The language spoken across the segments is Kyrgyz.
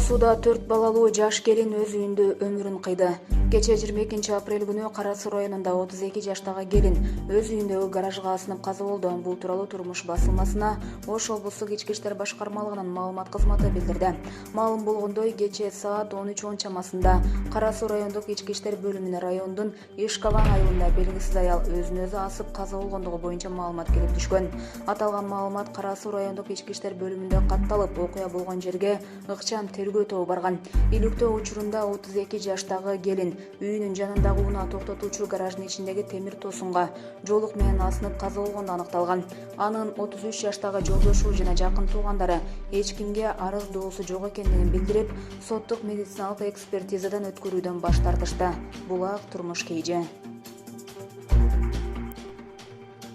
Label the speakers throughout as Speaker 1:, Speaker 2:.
Speaker 1: Сууда 4 балалуу жаш келин өз үйүндө өмүрүн кыйды. Кече 22 апрель күнү Кара Суу районунда 32 жаштагы келин өз үйүндөгү гаражга асынып каза болду. Бул тууралуу Турмуш басылмасына Ош облустук ички иштер башкармалыгынын маалымат кызматы билдирди. Маалым болгондой, кече саат 13:10 чамасында Кара Суу райондук ички иштер бөлүмүнө райондун Ишкаван айылында белгисиз аял өзүн өзү асып каза болгондугу боюнча маалымат келип түшкөн. Аталган маалымат Кара Суу райондук ички иштер бөлүмүндө катталып, окуя болгон жерге ыкчам тергөө тобу барган. Иликтөө учурунда 32 жаштагы келин үйүнүн жанындагы унаа токтотуучу гараждын ичиндеги темир тосунга жоолук менен асынып каза болгондо аныкталган. Анын 33 жаштагы жолдошу жана жакын туугандары эч кимге арыз доосу жок экендигин билдирип, соттук медициналык экспертизадан өткөрүүдөн баш тартышты. Булак турмуш KG.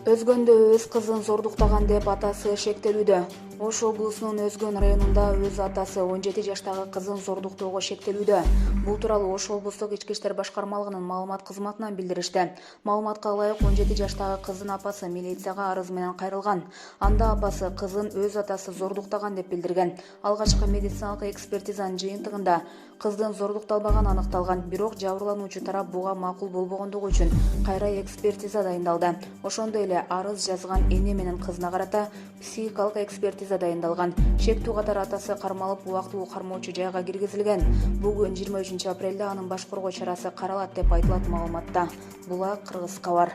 Speaker 1: Өзгөндө өз кызын зордуктаган деп атасы шектелүүдө. Ош облусунун Өзгөн районунда өз атасы 17 жаштагы кызын зордуктоого шектелүүдө. Бул тууралуу Ош облустук ички иштер башкармалыгынын маалымат кызматынан билдиришти. Маалыматка ылайык 17 жаштагы кыздын апасы милицияга арыз менен кайрылган. Анда апасы кызын өз атасы зордуктаган деп билдирген. Алгачкы медициналык экспертизанын жыйынтыгында кыздын зордукталбаганы аныкталган, бирок жабырлануучу тарап буга макул болбогондугу үчүн кайра экспертиза дайындалды. Ошондой эле арыз жазган эне менен кызына карата психикалык экспертиза дайындалган. Шектүү катары атасы кармалып, убактылуу кармоочу жайга киргизилген. Бүгүн 23 апрелде анын баш коргоо чарасы каралат деп айтылат маалыматта. Булак Кыргыз кабар.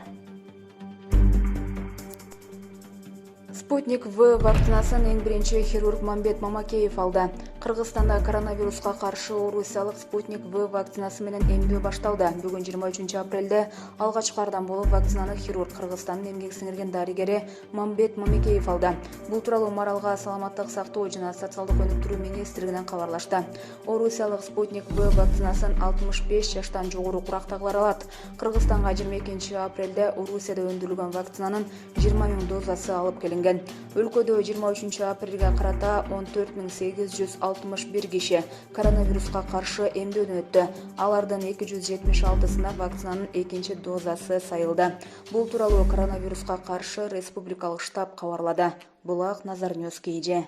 Speaker 1: Спутник В вакцинасын эң биринчи хирург Мамбет Мамакеев алды. Кыргызстанда коронавируска каршы орусиялык Спутник В вакцинасы менен эмдөө башталды. Бүгүн 23 апрелде алгачкыдан болуп вакцинаны хирург Кыргызстандын эмгек сиңирген дарыгери Мамбет Мамакеев алды. Бул тууралуу Маралга саламаттык сактоо жана социалдык өнүктүрүү министрлигинен кабарлашты. Орусиялык Спутник В вакцинасын 65 жаштан жогору курактагылар алат. Кыргызстанга 22 апрелде Орусияда өндүрүлгөн вакцинанын 20 000 дозасы алып келинген. Өлкөдө 23 апрелге карата 14.861 киши коронавируска каршы эмдөөдөн өттү. Алардын 276-сына вакцинанын экинчи дозасы сайылды. Бул тууралуу коронавируска каршы республикалык штаб кабарлады. Булак Назар Ньюс KG.